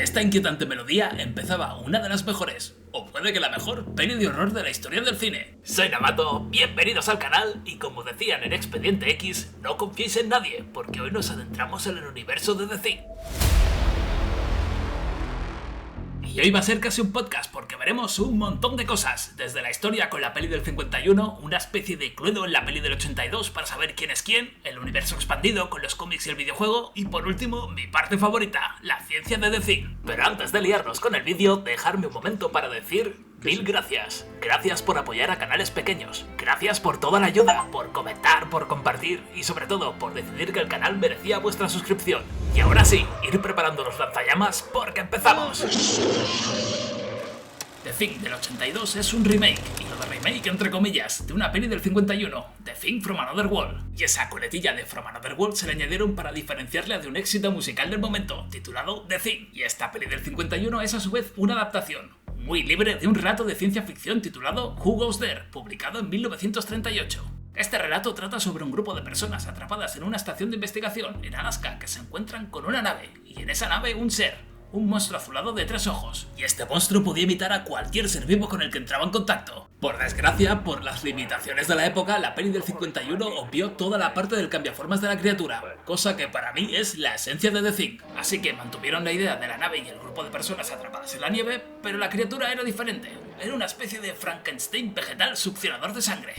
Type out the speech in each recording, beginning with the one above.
esta inquietante melodía empezaba una de las mejores, o puede que la mejor, peli de horror de la historia del cine. Soy Namato, bienvenidos al canal y como decían en Expediente X, no confiéis en nadie, porque hoy nos adentramos en el universo de The Thing. Y hoy va a ser casi un podcast porque veremos un montón de cosas, desde la historia con la peli del 51, una especie de Cluedo en la peli del 82 para saber quién es quién, el universo expandido con los cómics y el videojuego, y por último, mi parte favorita, la ciencia de The Thing. Pero antes de liarnos con el vídeo, dejarme un momento para decir mil gracias. Gracias por apoyar a canales pequeños. Gracias por toda la ayuda, por comentar, por compartir y sobre todo por decidir que el canal merecía vuestra suscripción. Y ahora sí, ir preparando los lanzallamas porque empezamos. The Thing del 82 es un remake, y lo de remake entre comillas, de una peli del 51, The Thing from Another World. Y esa coletilla de From Another World se le añadieron para diferenciarla de un éxito musical del momento, titulado The Thing. Y esta peli del 51 es a su vez una adaptación muy libre de un relato de ciencia ficción titulado Who Goes There, publicado en 1938. Este relato trata sobre un grupo de personas atrapadas en una estación de investigación en Alaska que se encuentran con una nave, y en esa nave un ser, un monstruo azulado de 3 ojos, y este monstruo podía imitar a cualquier ser vivo con el que entraba en contacto. Por desgracia, por las limitaciones de la época, la peli del 51 obvió toda la parte del cambiaformas de la criatura, cosa que para mí es la esencia de The Thing. Así que mantuvieron la idea de la nave y el grupo de personas atrapadas en la nieve, pero la criatura era diferente. Era una especie de Frankenstein vegetal succionador de sangre.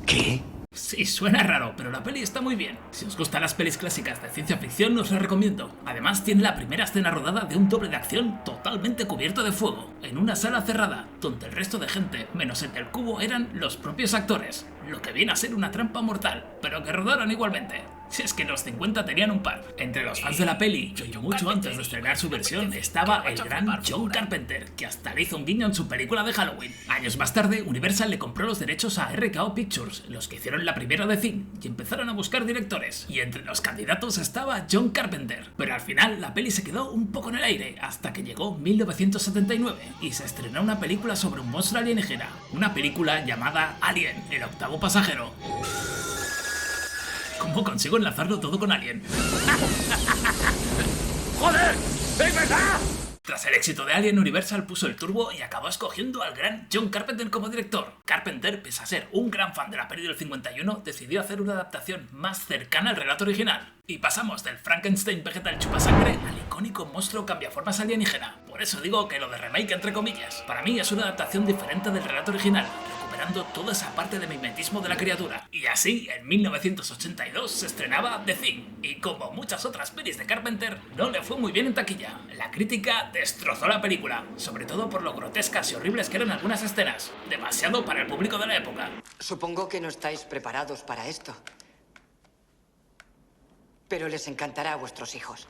¿Qué? Sí, suena raro, pero la peli está muy bien. Si os gustan las pelis clásicas de ciencia ficción, os la recomiendo. Además, tiene la primera escena rodada de un doble de acción totalmente cubierto de fuego, en una sala cerrada, donde el resto de gente, menos el del cubo, eran los propios actores. Lo que viene a ser una trampa mortal, pero que rodaron igualmente. Si es que los 50 tenían un par. Entre los fans de la peli, y mucho antes de estrenar su versión, estaba el gran John Carpenter, que hasta le hizo un guiño en su película de Halloween. Años más tarde, Universal le compró los derechos a RKO Pictures, los que hicieron la primera de Thing, y empezaron a buscar directores. Y entre los candidatos estaba John Carpenter. Pero al final, la peli se quedó un poco en el aire, hasta que llegó 1979, y se estrenó una película sobre un monstruo alienígena. Una película llamada Alien, el octavo pasajero. ¿Cómo consigo enlazarlo todo con Alien? ¡Joder! ¡Es verdad! Tras el éxito de Alien, Universal puso el turbo y acabó escogiendo al gran John Carpenter como director. Carpenter, pese a ser un gran fan de la peli del 51, decidió hacer una adaptación más cercana al relato original. Y pasamos del Frankenstein vegetal chupasangre al icónico monstruo cambiaformas alienígena. Por eso digo que lo de remake entre comillas. Para mí es una adaptación diferente del relato original, recuperando toda esa parte de mimetismo de la criatura. Y así, en 1982 se estrenaba The Thing, y como muchas otras pelis de Carpenter, no le fue muy bien en taquilla. La crítica destrozó la película, sobre todo por lo grotescas y horribles que eran algunas escenas, demasiado para el público de la época. Supongo que no estáis preparados para esto, pero les encantará a vuestros hijos.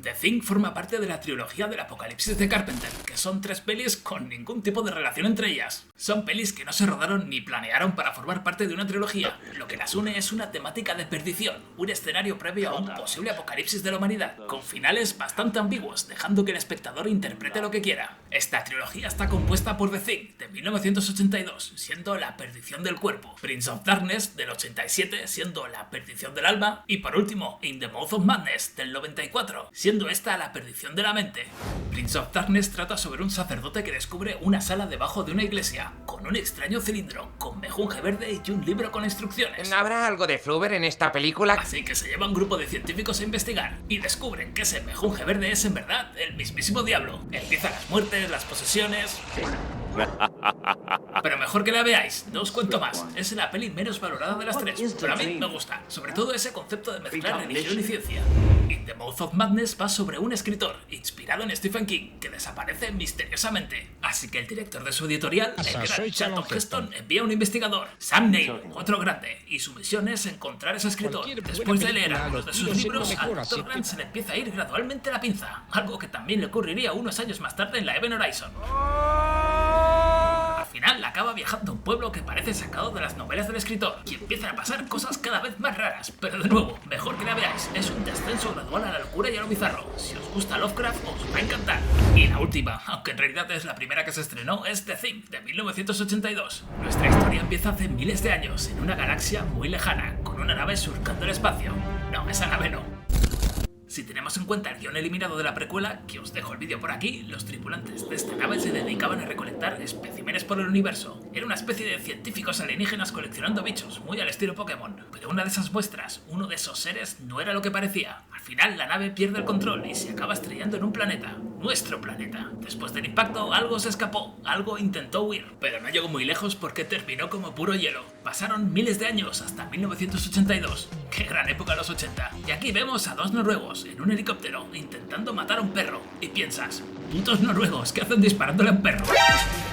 The Thing forma parte de la trilogía del apocalipsis de Carpenter, que son 3 pelis con ningún tipo de relación entre ellas. Son pelis que no se rodaron ni planearon para formar parte de una trilogía. Lo que las une es una temática de perdición, un escenario previo a un posible apocalipsis de la humanidad, con finales bastante ambiguos, dejando que el espectador interprete lo que quiera. Esta trilogía está compuesta por The Thing, de 1982, siendo la perdición del cuerpo, Prince of Darkness, del 87, siendo la perdición del alma, y por último, In the Mouth of Madness, del 94, siendo esta la perdición de la mente. Prince of Darkness trata sobre un sacerdote que descubre una sala debajo de una iglesia, con un extraño cilindro, con mejunje verde y un libro con instrucciones. ¿Habrá algo de Flubber en esta película? Así que se lleva un grupo de científicos a investigar, y descubren que ese mejunje verde es en verdad el mismísimo diablo. Empiezan las muertes, las posesiones... Pero mejor que la veáis, no os cuento más. Es la peli menos valorada de las 3, pero a mí me gusta, sobre todo ese concepto de mezclar religión y ciencia. In the Mouth of Madness va sobre un escritor, inspirado en Stephen King, que desaparece misteriosamente. Así que el director de su editorial, el gran Charlton Heston, envía a un investigador, Sam Neill, otro grande, y su misión es encontrar a ese escritor. Después de leer algunos de sus libros, al Dr. Grant se le empieza a ir gradualmente la pinza, algo que también le ocurriría unos años más tarde en la Event Horizon. Al final acaba viajando a un pueblo que parece sacado de las novelas del escritor y empiezan a pasar cosas cada vez más raras, pero de nuevo, mejor que la veáis, es un descenso gradual a la locura y a lo bizarro. Si os gusta Lovecraft, os va a encantar. Y la última, aunque en realidad es la primera que se estrenó, es The Thing, de 1982. Nuestra historia empieza hace miles de años, en una galaxia muy lejana, con una nave surcando el espacio. No, esa nave no. Si tenemos tenemos en cuenta el guión eliminado de la precuela, que os dejo el vídeo por aquí, los tripulantes de esta nave se dedicaban a recolectar especímenes por el universo. Era una especie de científicos alienígenas coleccionando bichos, muy al estilo Pokémon. Pero una de esas muestras, uno de esos seres, no era lo que parecía. Al final la nave pierde el control y se acaba estrellando en un planeta, nuestro planeta. Después del impacto algo se escapó, algo intentó huir, pero no llegó muy lejos porque terminó como puro hielo. Pasaron miles de años hasta 1982. ¡Qué gran época los 80! Y aquí vemos a dos noruegos en un helicóptero intentando matar a un perro. Y piensas, putos noruegos, ¿qué hacen disparándole a un perro?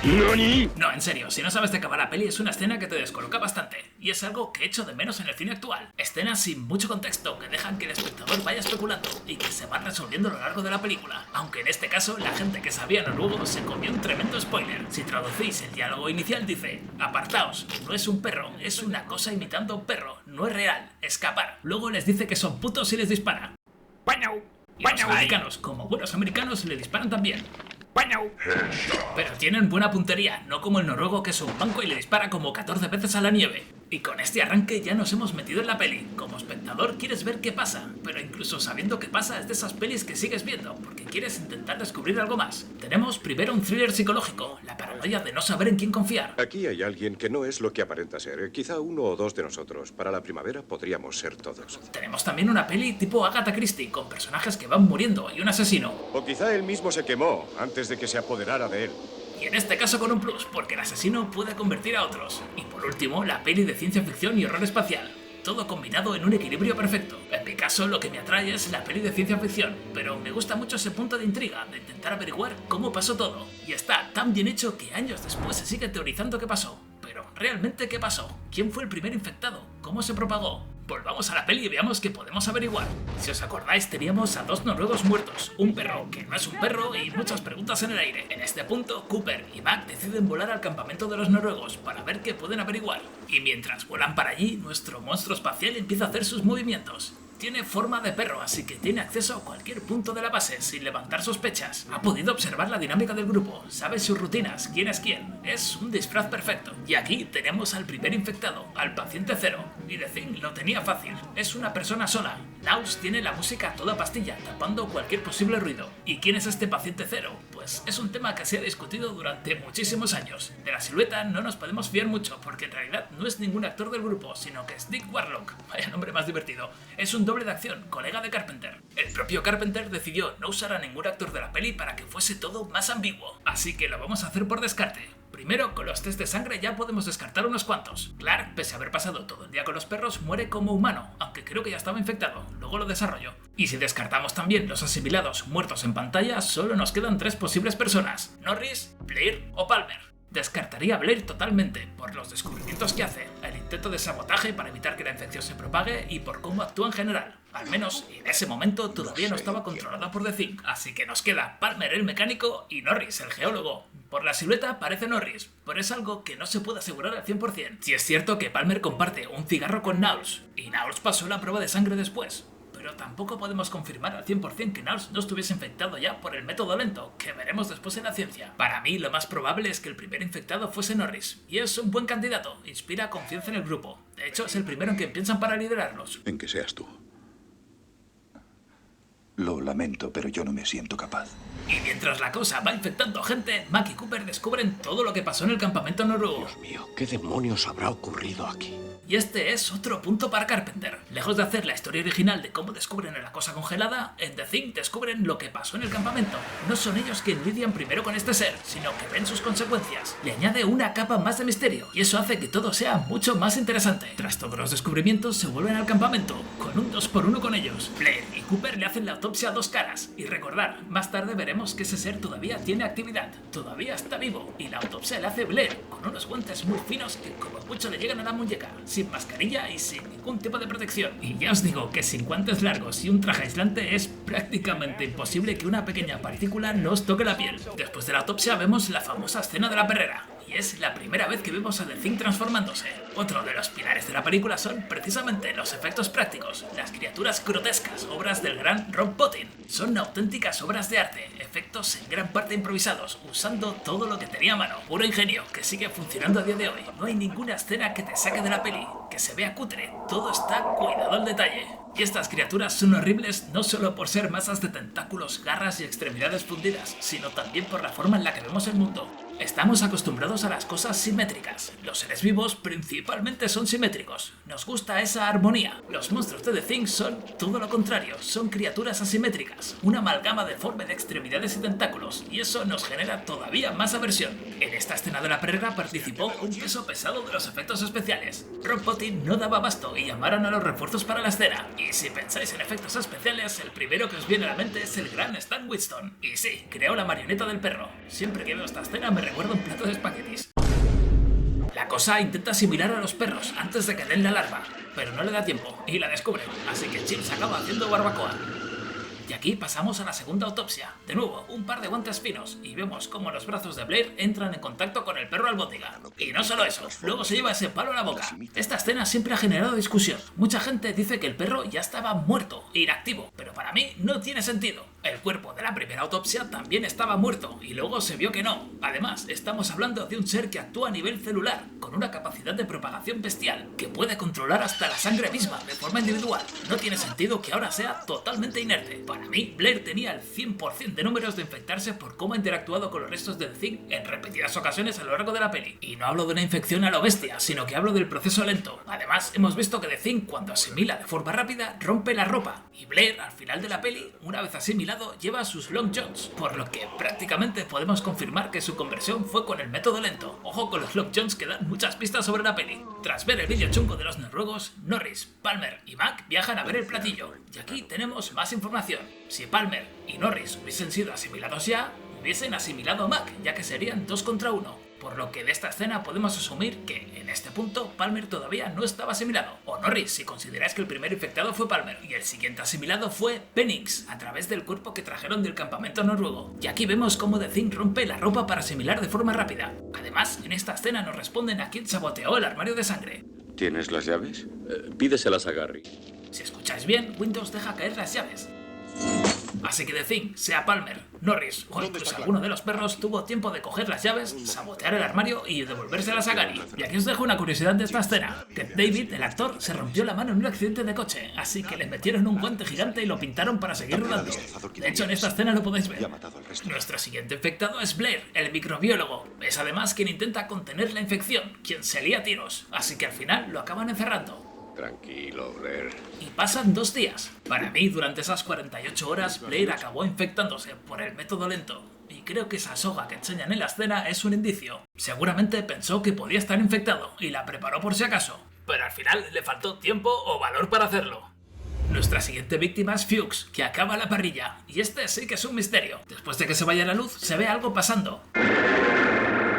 ¿Nani? No, en serio, si no sabes de qué va la peli es una escena que te descoloca bastante. Y es algo que echo de menos en el cine actual. Escenas sin mucho contexto que dejan que el espectador vaya especulando y que se van resolviendo a lo largo de la película. Aunque en este caso la gente que sabía noruego se comió un tremendo spoiler. Si traducís el diálogo inicial dice: apartaos, no es un perro, es una cosa imitando a un perro, no es real, escapar. Luego les dice que son putos y les dispara. Y los americanos, como buenos americanos, le disparan también. Pero tienen buena puntería, no como el noruego que es un banco y le dispara como 14 veces a la nieve. Y con este arranque ya nos hemos metido en la peli. Como espectador quieres ver qué pasa, pero incluso sabiendo qué pasa es de esas pelis que sigues viendo, porque quieres intentar descubrir algo más. Tenemos primero un thriller psicológico, la paranoia de no saber en quién confiar. Aquí hay alguien que no es lo que aparenta ser. Quizá uno o dos de nosotros. Para la primavera podríamos ser todos. Tenemos también una peli tipo Agatha Christie, con personajes que van muriendo y un asesino. O quizá él mismo se quemó antes de que se apoderara de él. Y en este caso con un plus, porque el asesino puede convertir a otros. Y por último, la peli de ciencia ficción y horror espacial. Todo combinado en un equilibrio perfecto. En mi caso, lo que me atrae es la peli de ciencia ficción, pero me gusta mucho ese punto de intriga, de intentar averiguar cómo pasó todo. Y está tan bien hecho que años después se sigue teorizando qué pasó. Pero, ¿realmente qué pasó? ¿Quién fue el primer infectado? ¿Cómo se propagó? Volvamos a la peli y veamos qué podemos averiguar. Si os acordáis, teníamos a dos noruegos muertos, un perro que no es un perro y muchas preguntas en el aire. En este punto, Cooper y Mac deciden volar al campamento de los noruegos para ver qué pueden averiguar. Y mientras vuelan para allí, nuestro monstruo espacial empieza a hacer sus movimientos. Tiene forma de perro, así que tiene acceso a cualquier punto de la base sin levantar sospechas. Ha podido observar la dinámica del grupo, sabe sus rutinas, quién es quién. Es un disfraz perfecto. Y aquí tenemos al primer infectado, al paciente cero. Y The Thing lo tenía fácil. Es una persona sola. Naus tiene la música a toda pastilla, tapando cualquier posible ruido. ¿Y quién es este paciente cero? Pues es un tema que se ha discutido durante muchísimos años. De la silueta no nos podemos fiar mucho, porque en realidad no es ningún actor del grupo, sino que es Dick Warlock. Vaya nombre más divertido. Es un doble de acción, colega de Carpenter. El propio Carpenter decidió no usar a ningún actor de la peli para que fuese todo más ambiguo, así que lo vamos a hacer por descarte. Primero, con los test de sangre ya podemos descartar unos cuantos. Clark, pese a haber pasado todo el día con los perros, muere como humano, aunque creo que ya estaba infectado, luego lo desarrollo. Y si descartamos también los asimilados muertos en pantalla, solo nos quedan tres posibles personas: Norris, Blair o Palmer. Descartaría a Blair totalmente, por los descubrimientos que hace, el intento de sabotaje para evitar que la infección se propague y por cómo actúa en general. Al menos en ese momento todavía no estaba controlada por The Thing, así que nos queda Palmer el mecánico y Norris el geólogo. Por la silueta parece Norris, pero es algo que no se puede asegurar al 100%. Si es cierto que Palmer comparte un cigarro con Naus, y Naus pasó la prueba de sangre después. Pero tampoco podemos confirmar al 100% que Naus no estuviese infectado ya por el método lento, que veremos después en la ciencia. Para mí, lo más probable es que el primer infectado fuese Norris, y es un buen candidato, inspira confianza en el grupo. De hecho, es el primero en que piensan para liderarlos. En que seas tú. Lo lamento, pero yo no me siento capaz. Y mientras la cosa va infectando gente, Mac y Cooper descubren todo lo que pasó en el campamento noruego. Dios mío, ¿qué demonios habrá ocurrido aquí? Y este es otro punto para Carpenter. Lejos de hacer la historia original de cómo descubren la cosa congelada, en The Thing descubren lo que pasó en el campamento. No son ellos quienes lidian primero con este ser, sino que ven sus consecuencias. Le añade una capa más de misterio, y eso hace que todo sea mucho más interesante. Tras todos los descubrimientos, se vuelven al campamento, con un 2x1 con ellos. Blair y Cooper le hacen la autopsia a dos caras, y recordar, más tarde veremos que ese ser todavía tiene actividad, todavía está vivo, y la autopsia la hace Blair, con unos guantes muy finos que como mucho le llegan a la muñeca, sin mascarilla y sin ningún tipo de protección. Y ya os digo que sin guantes largos y un traje aislante es prácticamente imposible que una pequeña partícula nos toque la piel. Después de la autopsia vemos la famosa escena de la perrera, y es la primera vez que vemos a The Thing transformándose. Otro de los pilares de la película son precisamente los efectos prácticos, las criaturas grotescas, obras del gran Rob Bottin. Son auténticas obras de arte, efectos en gran parte improvisados, usando todo lo que tenía a mano. Puro ingenio, que sigue funcionando a día de hoy. No hay ninguna escena que te saque de la peli, que se vea cutre, todo está cuidado al detalle. Y estas criaturas son horribles no solo por ser masas de tentáculos, garras y extremidades fundidas, sino también por la forma en la que vemos el mundo. Estamos acostumbrados a las cosas simétricas. Los seres vivos principalmente son simétricos. Nos gusta esa armonía. Los monstruos de The Thing son todo lo contrario. Son criaturas asimétricas. Una amalgama deforme de extremidades y tentáculos. Y eso nos genera todavía más aversión. En esta escena de la perrera participó un peso pesado de los efectos especiales. Rob Bottin no daba abasto y llamaron a los refuerzos para la escena. Y si pensáis en efectos especiales, el primero que os viene a la mente es el gran Stan Winston. Y sí, creó la marioneta del perro. Siempre que veo esta escena me recuerda un plato de espaguetis. La cosa intenta asimilar a los perros antes de que den la larva, pero no le da tiempo y la descubre, así que Chills acaba haciendo barbacoa. Y aquí pasamos a la segunda autopsia. De nuevo, un par de guantes finos y vemos cómo los brazos de Blair entran en contacto con el perro albóndiga. Y no solo eso, luego se lleva ese palo a la boca. Esta escena siempre ha generado discusión. Mucha gente dice que el perro ya estaba muerto, inactivo, pero para mí no tiene sentido. El cuerpo de la primera autopsia también estaba muerto y luego se vio que no. Además, estamos hablando de un ser que actúa a nivel celular, con una capacidad de propagación bestial, que puede controlar hasta la sangre misma de forma individual. No tiene sentido que ahora sea totalmente inerte. Para mí, Blair tenía el 100% de números de infectarse por cómo ha interactuado con los restos de The Thing en repetidas ocasiones a lo largo de la peli. Y no hablo de una infección a lo bestia, sino que hablo del proceso lento. Además, hemos visto que The Thing, cuando asimila de forma rápida, rompe la ropa. Y Blair, al final de la peli, una vez asimilado, lleva sus Long Johns, por lo que prácticamente podemos confirmar que su conversión fue con el método lento. Ojo con los Long Johns, que dan muchas pistas sobre la peli. Tras ver el vídeo chungo de los noruegos, Norris, Palmer y Mac viajan a ver el platillo. Y aquí tenemos más información. Si Palmer y Norris hubiesen sido asimilados ya, hubiesen asimilado a Mac, ya que serían 2 contra 1. Por lo que de esta escena podemos asumir que, en este punto, Palmer todavía no estaba asimilado. O Norris, si consideráis que el primer infectado fue Palmer. Y el siguiente asimilado fue Pennings, a través del cuerpo que trajeron del campamento noruego. Y aquí vemos cómo The Thing rompe la ropa para asimilar de forma rápida. Además, en esta escena nos responden a quién saboteó el armario de sangre. ¿Tienes las llaves? Pídeselas a Gary. Si escucháis bien, Windows deja caer las llaves. Así que The Thing, sea Palmer, Norris o incluso alguno de los perros, tuvo tiempo de coger las llaves, sabotear el armario y devolvérselas a Gary. Y aquí os dejo una curiosidad de esta escena, que David, el actor, se rompió la mano en un accidente de coche, así que le metieron un guante gigante y lo pintaron para seguir rodando. De hecho, en esta escena lo podéis ver. Nuestro siguiente infectado es Blair, el microbiólogo. Es además quien intenta contener la infección, quien se lía a tiros, así que al final lo acaban encerrando. Tranquilo, Blair. Y pasan 2 días. Para mí, durante esas 48 horas, Blair acabó infectándose por el método lento. Y creo que esa soga que enseñan en la escena es un indicio. Seguramente pensó que podía estar infectado y la preparó por si acaso. Pero al final le faltó tiempo o valor para hacerlo. Nuestra siguiente víctima es Fuchs, que acaba la parrilla. Y este sí que es un misterio. Después de que se vaya la luz, se ve algo pasando.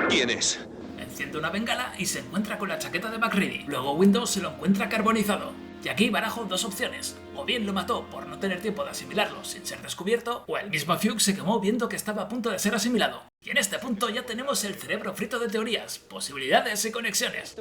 ¿Quién es? Enciende una bengala y se encuentra con la chaqueta de MacReady. Luego Windows se lo encuentra carbonizado. Y aquí barajo 2 opciones. O bien lo mató por no tener tiempo de asimilarlo sin ser descubierto, o el mismo Fuchs se quemó viendo que estaba a punto de ser asimilado. Y en este punto ya tenemos el cerebro frito de teorías, posibilidades y conexiones.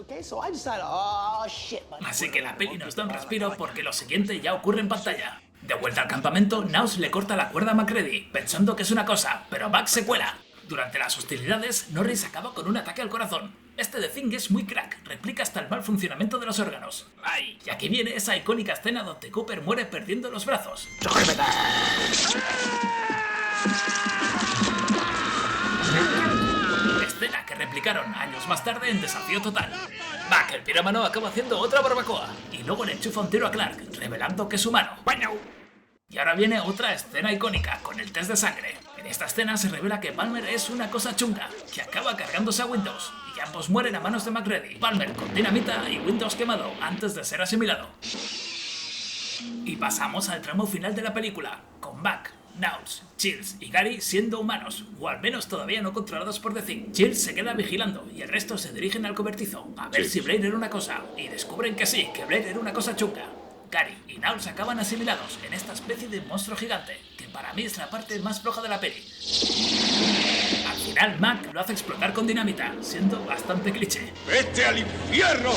Así que la peli nos da un respiro porque lo siguiente ya ocurre en pantalla. De vuelta al campamento, Naus le corta la cuerda a MacReady, pensando que es una cosa, pero Mac se cuela. Durante las hostilidades, Norris acaba con un ataque al corazón. Este The Thing es muy crack, replica hasta el mal funcionamiento de los órganos. ¡Ay! Y aquí viene esa icónica escena donde Cooper muere perdiendo los brazos. Escena que replicaron años más tarde en Desafío Total. Mac, el pirómano, acaba haciendo otra barbacoa. Y luego le enchufa un tiro a Clark, revelando que es humano. Y ahora viene otra escena icónica, con el test de sangre. En esta escena se revela que Palmer es una cosa chunga, que acaba cargándose a Windows, y ambos mueren a manos de MacReady. Palmer con dinamita y Windows quemado antes de ser asimilado. Y pasamos al tramo final de la película, con Mac, Naus, Chills y Gary siendo humanos, o al menos todavía no controlados por The Thing. Chills se queda vigilando y el resto se dirigen al cobertizo, a ver si Blair era una cosa, y descubren que sí, que Blair era una cosa chunga. Gary y Naus acaban asimilados en esta especie de monstruo gigante, que para mí es la parte más floja de la peli. Al final, Mac lo hace explotar con dinamita, siendo bastante cliché. ¡Vete al infierno!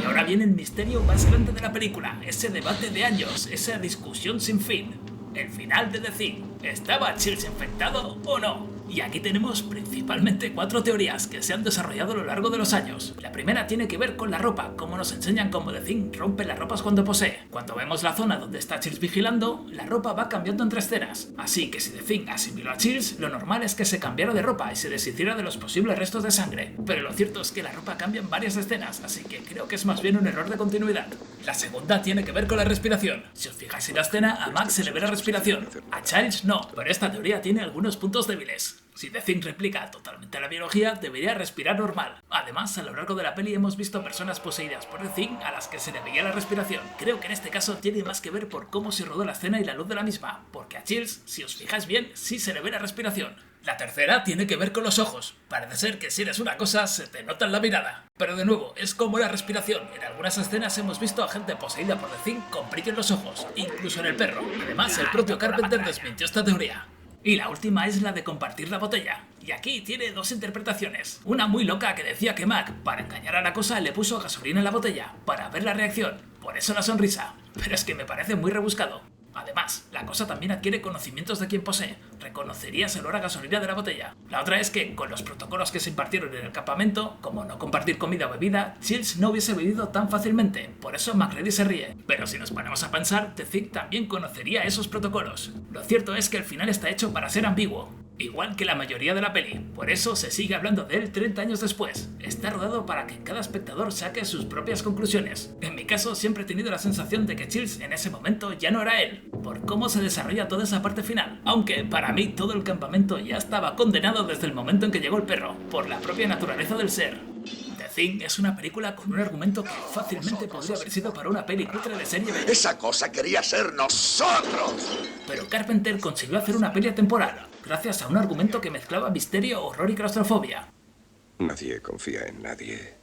Y ahora viene el misterio más grande de la película, ese debate de años, esa discusión sin fin. El final de The Thing. ¿Estaba Chills infectado o no? Y aquí tenemos principalmente 4 teorías que se han desarrollado a lo largo de los años. La primera tiene que ver con la ropa, como nos enseñan cómo The Thing rompe las ropas cuando posee. Cuando vemos la zona donde está Chills vigilando, la ropa va cambiando entre escenas. Así que si The Thing asimiló a Chills, lo normal es que se cambiara de ropa y se deshiciera de los posibles restos de sangre. Pero lo cierto es que la ropa cambia en varias escenas, así que creo que es más bien un error de continuidad. La segunda tiene que ver con la respiración. Si os fijáis en la escena, a Max se le ve la respiración. A Childs no, pero esta teoría tiene algunos puntos débiles. Si The Thing replica totalmente la biología, debería respirar normal. Además, a lo largo de la peli hemos visto personas poseídas por The Thing a las que se le veía la respiración. Creo que en este caso tiene más que ver por cómo se rodó la escena y la luz de la misma, porque a Chills, si os fijáis bien, sí se le ve la respiración. La tercera tiene que ver con los ojos. Parece ser que si eres una cosa, se te nota en la mirada. Pero de nuevo, es como la respiración. En algunas escenas hemos visto a gente poseída por The Thing con brillo en los ojos, incluso en el perro. Además, el propio Carpenter desmintió esta teoría. Y la última es la de compartir la botella. Y aquí tiene 2 interpretaciones. Una muy loca que decía que Mac, para engañar a la cosa, le puso gasolina en la botella, para ver la reacción. Por eso la sonrisa. Pero es que me parece muy rebuscado. Además, la cosa también adquiere conocimientos de quien posee. Reconocerías el olor a gasolina de la botella. La otra es que, con los protocolos que se impartieron en el campamento, como no compartir comida o bebida, Chills no hubiese bebido tan fácilmente. Por eso MacReady se ríe. Pero si nos ponemos a pensar, The Thing también conocería esos protocolos. Lo cierto es que el final está hecho para ser ambiguo. Igual que la mayoría de la peli, por eso se sigue hablando de él 30 años después. Está rodado para que cada espectador saque sus propias conclusiones. En mi caso siempre he tenido la sensación de que Chills en ese momento ya no era él, por cómo se desarrolla toda esa parte final. Aunque para mí todo el campamento ya estaba condenado desde el momento en que llegó el perro, por la propia naturaleza del ser. The Thing es una película con un argumento que fácilmente podría haber sido para una peli cutre de serie B. Esa cosa quería ser nosotros. Pero Carpenter consiguió hacer una peli atemporal, gracias a un argumento que mezclaba misterio, horror y claustrofobia. Nadie confía en nadie.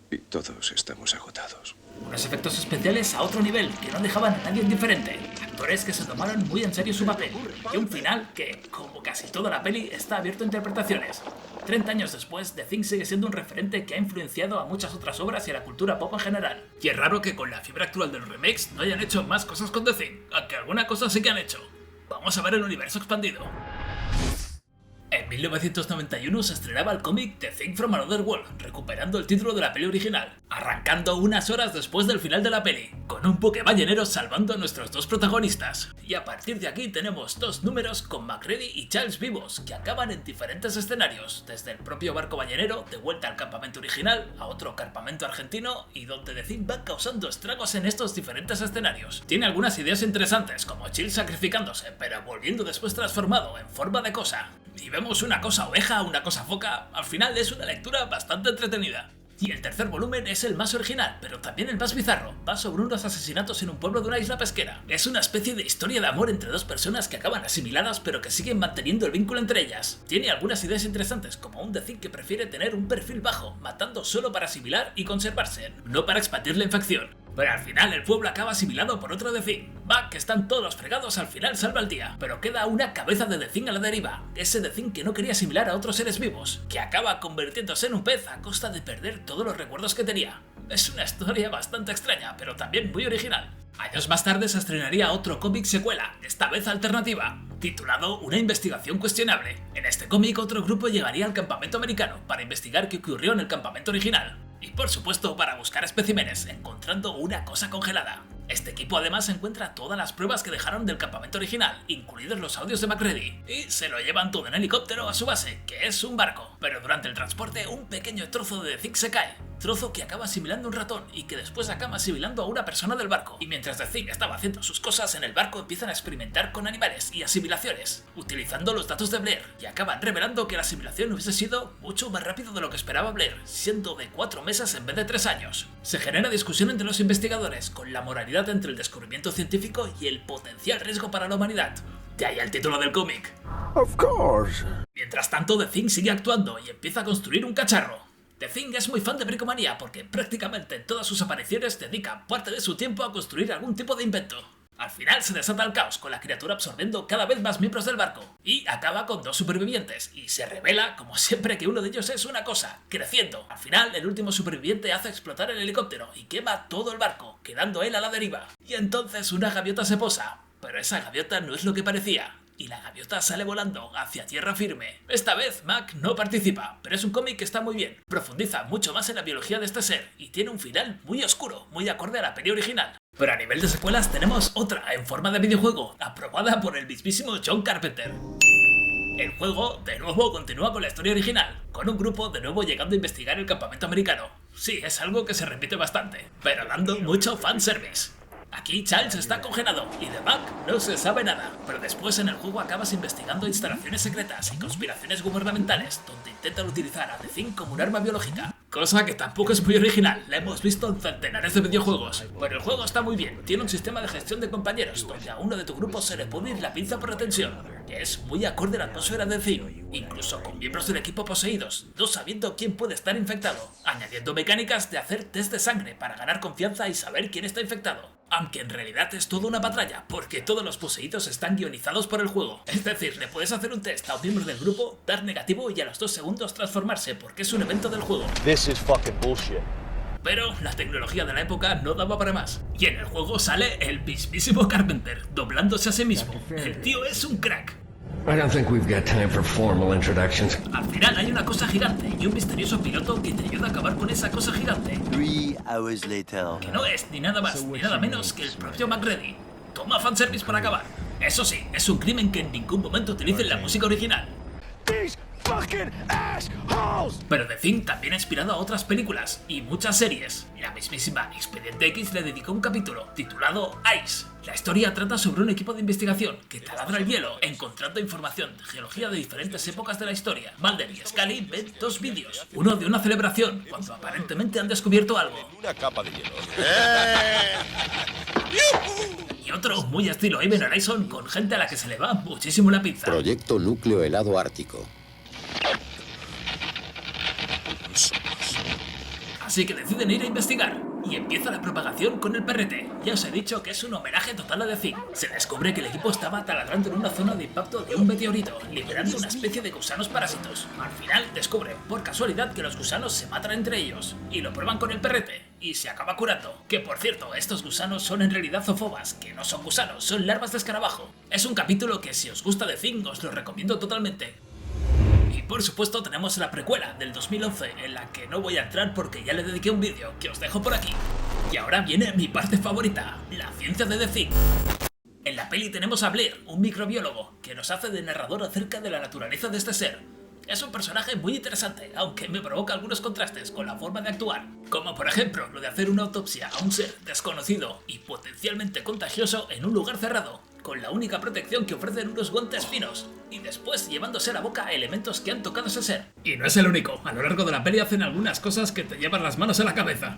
Y todos estamos agotados. Unos efectos especiales a otro nivel, que no dejaban a nadie indiferente. Actores que se tomaron muy en serio su papel. Y un final que, como casi toda la peli, está abierto a interpretaciones. 30 años después, The Thing sigue siendo un referente que ha influenciado a muchas otras obras y a la cultura pop en general. Y es raro que con la fiebre actual de los remakes no hayan hecho más cosas con The Thing, aunque alguna cosa sí que han hecho. Vamos a ver el universo expandido. En 1991 se estrenaba el cómic The Thing from Another World, recuperando el título de la peli original, arrancando unas horas después del final de la peli, con un buque ballenero salvando a nuestros 2 protagonistas. Y a partir de aquí tenemos 2 números con MacReady y Childs vivos, que acaban en diferentes escenarios, desde el propio barco ballenero, de vuelta al campamento original, a otro campamento argentino, y donde The Thing va causando estragos en estos diferentes escenarios. Tiene algunas ideas interesantes, como Childs sacrificándose, pero volviendo después transformado en forma de cosa. Y vemos una cosa oveja, una cosa foca. Al final es una lectura bastante entretenida. Y el tercer volumen es el más original, pero también el más bizarro. Va sobre unos asesinatos en un pueblo de una isla pesquera. Es una especie de historia de amor entre 2 personas que acaban asimiladas pero que siguen manteniendo el vínculo entre ellas. Tiene algunas ideas interesantes, como un The Thing que prefiere tener un perfil bajo, matando solo para asimilar y conservarse, no para expandir la infección. Pero al final el pueblo acaba asimilado por otro The Thing. Va, que están todos fregados, al final salva el día. Pero queda una cabeza de The Thing a la deriva. Ese The Thing que no quería asimilar a otros seres vivos, que acaba convirtiéndose en un pez a costa de perder todos los recuerdos que tenía. Es una historia bastante extraña, pero también muy original. Años más tarde se estrenaría otro cómic secuela, esta vez alternativa, titulado Una investigación cuestionable. En este cómic otro grupo llegaría al campamento americano para investigar qué ocurrió en el campamento original. Y por supuesto para buscar especímenes, encontrando una cosa congelada. Este equipo además encuentra todas las pruebas que dejaron del campamento original, incluidos los audios de MacReady, y se lo llevan todo en helicóptero a su base, que es un barco. Pero durante el transporte un pequeño trozo de The Thing se cae, trozo que acaba asimilando un ratón y que después acaba asimilando a una persona del barco. Y mientras The Thing estaba haciendo sus cosas en el barco empiezan a experimentar con animales y asimilaciones, utilizando los datos de Blair, y acaban revelando que la asimilación hubiese sido mucho más rápido de lo que esperaba Blair, siendo de 4 meses en vez de 3 años. Se genera discusión entre los investigadores, con la moralidad entre el descubrimiento científico y el potencial riesgo para la humanidad. De ahí el título del cómic. Of course. Mientras tanto, The Thing sigue actuando y empieza a construir un cacharro. The Thing es muy fan de bricomanía porque prácticamente en todas sus apariciones dedica parte de su tiempo a construir algún tipo de invento. Al final se desata el caos, con la criatura absorbiendo cada vez más miembros del barco, y acaba con 2 supervivientes, y se revela, como siempre, que uno de ellos es una cosa, creciendo. Al final, el último superviviente hace explotar el helicóptero y quema todo el barco, quedando él a la deriva. Y entonces una gaviota se posa, pero esa gaviota no es lo que parecía. Y la gaviota sale volando hacia tierra firme. Esta vez Mac no participa, pero es un cómic que está muy bien. Profundiza mucho más en la biología de este ser y tiene un final muy oscuro, muy acorde a la peli original. Pero a nivel de secuelas tenemos otra en forma de videojuego, aprobada por el mismísimo John Carpenter. El juego, de nuevo, continúa con la historia original, con un grupo de nuevo llegando a investigar el campamento americano. Sí, es algo que se repite bastante, pero dando mucho fanservice. Aquí Childs está congelado y de Mac no se sabe nada, pero después en el juego acabas investigando instalaciones secretas y conspiraciones gubernamentales donde intentan utilizar a The Thing como un arma biológica. Cosa que tampoco es muy original, la hemos visto en centenares de videojuegos. Pero el juego está muy bien, tiene un sistema de gestión de compañeros donde a uno de tu grupo se le puede ir la pinza por retención, que es muy acorde a la atmósfera de The Thing, incluso con miembros del equipo poseídos, no sabiendo quién puede estar infectado, añadiendo mecánicas de hacer test de sangre para ganar confianza y saber quién está infectado. Aunque en realidad es toda una patraña, porque todos los poseídos están guionizados por el juego. Es decir, le puedes hacer un test a un miembro del grupo, dar negativo y a los 2 segundos transformarse, porque es un evento del juego. This is fucking bullshit. Pero la tecnología de la época no daba para más. Y en el juego sale el mismísimo Carpenter, doblándose a sí mismo. El tío es un crack. I don't think we've got time for formal introductions. Al final hay una cosa gigante y un misterioso piloto que te ayuda a acabar con esa cosa gigante. 3 hours later. Que no es ni nada más ni nada menos que el propio MacReady. Toma fanservice para acabar. Eso sí, es un crimen que en ningún momento utilicen la música original. These fucking assholes! Pero The Thing también ha inspirado a otras películas y muchas series. La mismísima Expediente X le dedicó un capítulo titulado Ice. La historia trata sobre un equipo de investigación que taladra el hielo encontrando información de geología de diferentes épocas de la historia. Mulder y Scully ven 2 vídeos, uno de una celebración cuando aparentemente han descubierto algo. Una capa de hielo. Y otro muy estilo Event Horizon con gente a la que se le va muchísimo la pinza. Proyecto Núcleo Helado Ártico. Así que deciden ir a investigar, y empieza la propagación con el perrete. Ya os he dicho que es un homenaje total a The Thing. Se descubre que el equipo estaba taladrando en una zona de impacto de un meteorito, liberando una especie de gusanos parásitos. Al final descubren, por casualidad, que los gusanos se matan entre ellos, y lo prueban con el perrete, y se acaba curando. Que por cierto, estos gusanos son en realidad zoofobas, que no son gusanos, son larvas de escarabajo. Es un capítulo que si os gusta The Thing os lo recomiendo totalmente. Y por supuesto tenemos la precuela del 2011, en la que no voy a entrar porque ya le dediqué un vídeo que os dejo por aquí. Y ahora viene mi parte favorita, la ciencia de The Thing. En la peli tenemos a Blair, un microbiólogo, que nos hace de narrador acerca de la naturaleza de este ser. Es un personaje muy interesante, aunque me provoca algunos contrastes con la forma de actuar, como por ejemplo lo de hacer una autopsia a un ser desconocido y potencialmente contagioso en un lugar cerrado, con la única protección que ofrecen unos guantes finos, y después llevándose a la boca elementos que han tocado ese ser. Y no es el único, a lo largo de la peli hacen algunas cosas que te llevan las manos a la cabeza.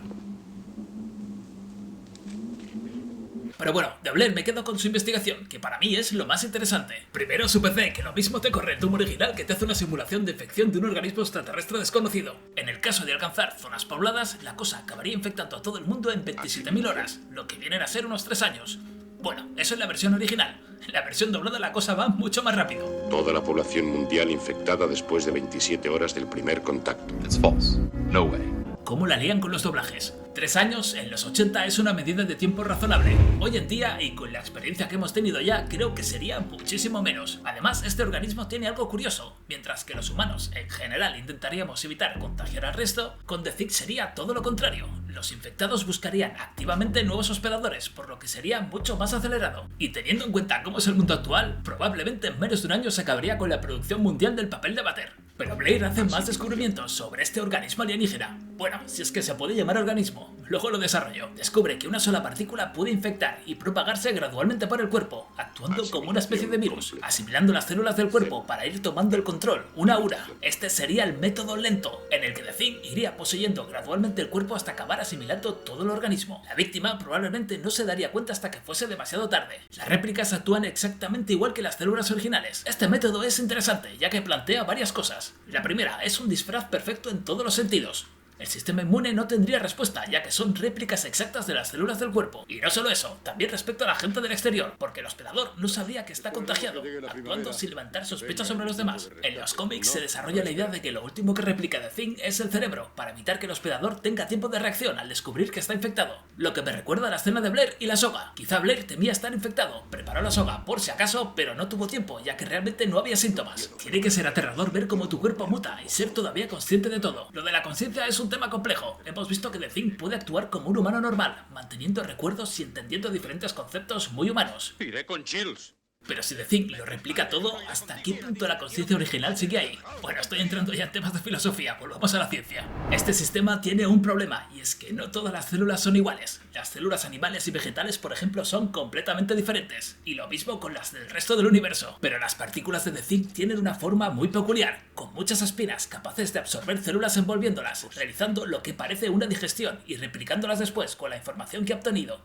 Pero bueno, de Blair me quedo con su investigación, que para mí es lo más interesante. Primero su PC, que lo mismo te corre el tumor original que te hace una simulación de infección de un organismo extraterrestre desconocido. En el caso de alcanzar zonas pobladas, la cosa acabaría infectando a todo el mundo en 27.000 horas, lo que vienen a ser unos 3 años. Bueno, eso es la versión original. En la versión doblada la cosa va mucho más rápido. Toda la población mundial infectada después de 27 horas del primer contacto. It's false. No way. ¿Cómo la lían con los doblajes? 3 años en los 80 es una medida de tiempo razonable. Hoy en día, y con la experiencia que hemos tenido ya, creo que sería muchísimo menos. Además, este organismo tiene algo curioso. Mientras que los humanos, en general, intentaríamos evitar contagiar al resto, con The Thing sería todo lo contrario. Los infectados buscarían activamente nuevos hospedadores, por lo que sería mucho más acelerado. Y teniendo en cuenta cómo es el mundo actual, probablemente en menos de un año se acabaría con la producción mundial del papel de váter. Pero Blair hace más descubrimientos sobre este organismo alienígena. Bueno, si es que se puede llamar organismo. Luego lo desarrolló. Descubre que una sola partícula puede infectar y propagarse gradualmente por el cuerpo, actuando como una especie de virus, asimilando las células del cuerpo para ir tomando el control, una URA. Este sería el método lento, en el que The Thing iría poseyendo gradualmente el cuerpo hasta acabar asimilando todo el organismo. La víctima probablemente no se daría cuenta hasta que fuese demasiado tarde. Las réplicas actúan exactamente igual que las células originales. Este método es interesante, ya que plantea varias cosas. La primera es un disfraz perfecto en todos los sentidos. El sistema inmune no tendría respuesta, ya que son réplicas exactas de las células del cuerpo. Y no solo eso, también respecto a la gente del exterior, porque el hospedador no sabría que está contagiado, actuando sin levantar sospechas sobre los demás. En los cómics se desarrolla la idea de que lo último que replica The Thing es el cerebro, para evitar que el hospedador tenga tiempo de reacción al descubrir que está infectado. Lo que me recuerda a la escena de Blair y la soga. Quizá Blair temía estar infectado, preparó la soga por si acaso, pero no tuvo tiempo, ya que realmente no había síntomas. Tiene que ser aterrador ver cómo tu cuerpo muta y ser todavía consciente de todo. Lo de la conciencia es un tema complejo. Hemos visto que The Thing puede actuar como un humano normal, manteniendo recuerdos y entendiendo diferentes conceptos muy humanos. Iré con Chills. Pero si The Thing lo replica todo, ¿hasta qué punto la conciencia original sigue ahí? Bueno, estoy entrando ya en temas de filosofía, volvamos a la ciencia. Este sistema tiene un problema, y es que no todas las células son iguales. Las células animales y vegetales, por ejemplo, son completamente diferentes, y lo mismo con las del resto del universo. Pero las partículas de The Thing tienen una forma muy peculiar, con muchas espinas capaces de absorber células envolviéndolas, realizando lo que parece una digestión y replicándolas después con la información que ha obtenido.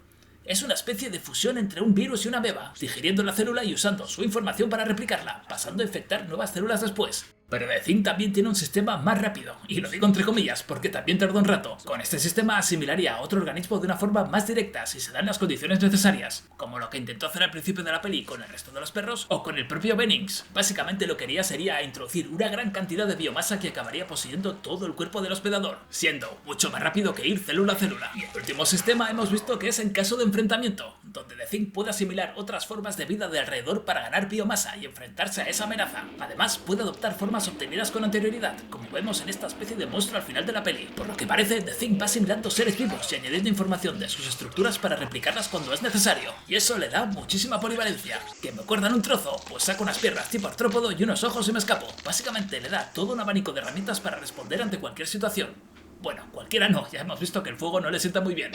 Es una especie de fusión entre un virus y una ameba, digiriendo la célula y usando su información para replicarla, pasando a infectar nuevas células después. Pero The Thing también tiene un sistema más rápido, y lo digo entre comillas porque también tardó un rato. Con este sistema asimilaría a otro organismo de una forma más directa si se dan las condiciones necesarias, como lo que intentó hacer al principio de la peli con el resto de los perros o con el propio Bennings. Básicamente lo que haría sería introducir una gran cantidad de biomasa que acabaría poseyendo todo el cuerpo del hospedador, siendo mucho más rápido que ir célula a célula. Y el último sistema hemos visto que es en caso de enfrentamiento, donde The Thing puede asimilar otras formas de vida de alrededor para ganar biomasa y enfrentarse a esa amenaza. Además puede adoptar formas obtenidas con anterioridad, como vemos en esta especie de monstruo al final de la peli. Por lo que parece, The Thing va asimilando seres vivos y añadiendo información de sus estructuras para replicarlas cuando es necesario, y eso le da muchísima polivalencia. ¿Que me acuerdan un trozo? Pues saco unas piernas tipo artrópodo y unos ojos y me escapo. Básicamente le da todo un abanico de herramientas para responder ante cualquier situación. Bueno, cualquiera no, ya hemos visto que el fuego no le sienta muy bien.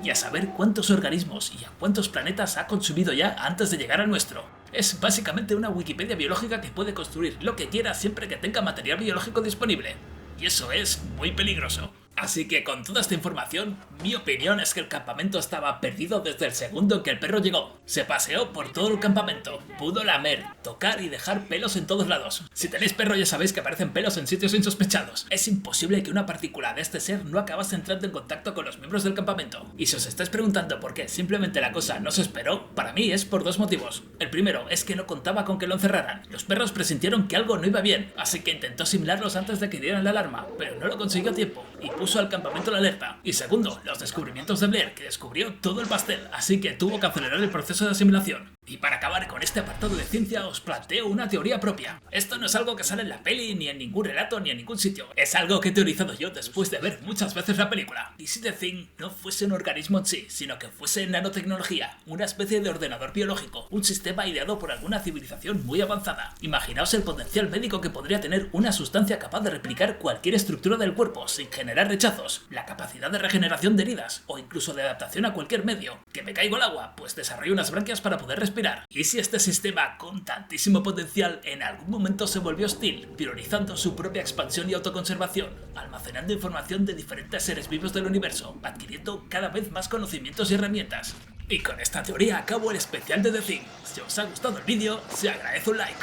Y a saber cuántos organismos y a cuántos planetas ha consumido ya antes de llegar al nuestro. Es básicamente una Wikipedia biológica que puede construir lo que quiera siempre que tenga material biológico disponible. Y eso es muy peligroso. Así que con toda esta información, mi opinión es que el campamento estaba perdido desde el segundo en que el perro llegó. Se paseó por todo el campamento, pudo lamer, tocar y dejar pelos en todos lados. Si tenéis perro ya sabéis que aparecen pelos en sitios insospechados. Es imposible que una partícula de este ser no acabase entrando en contacto con los miembros del campamento. Y si os estáis preguntando por qué simplemente la cosa no se esperó, para mí es por dos motivos. El primero es que no contaba con que lo encerraran. Los perros presintieron que algo no iba bien, así que intentó asimilarlos antes de que dieran la alarma, pero no lo consiguió a tiempo y puso al campamento la alerta. Y segundo, los descubrimientos de Blair, que descubrió todo el pastel, así que tuvo que acelerar el proceso de asimilación. Y para acabar con este apartado de ciencia os planteo una teoría propia. Esto no es algo que sale en la peli, ni en ningún relato, ni en ningún sitio. Es algo que he teorizado yo después de ver muchas veces la película. Y si The Thing no fuese un organismo en sí, sino que fuese nanotecnología, una especie de ordenador biológico, un sistema ideado por alguna civilización muy avanzada. Imaginaos el potencial médico que podría tener una sustancia capaz de replicar cualquier estructura del cuerpo sin generar rechazos, la capacidad de regeneración de heridas, o incluso de adaptación a cualquier medio. ¿Que me caigo al agua? Pues desarrollo unas branquias para poder respirar. ¿Y si este sistema con tantísimo potencial en algún momento se volvió hostil, priorizando su propia expansión y autoconservación, almacenando información de diferentes seres vivos del universo, adquiriendo cada vez más conocimientos y herramientas? Y con esta teoría acabo el especial de The Thing. Si os ha gustado el vídeo, se agradece un like.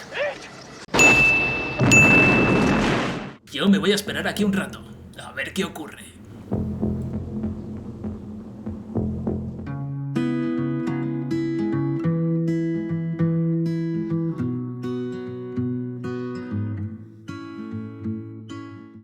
Yo me voy a esperar aquí un rato, a ver qué ocurre.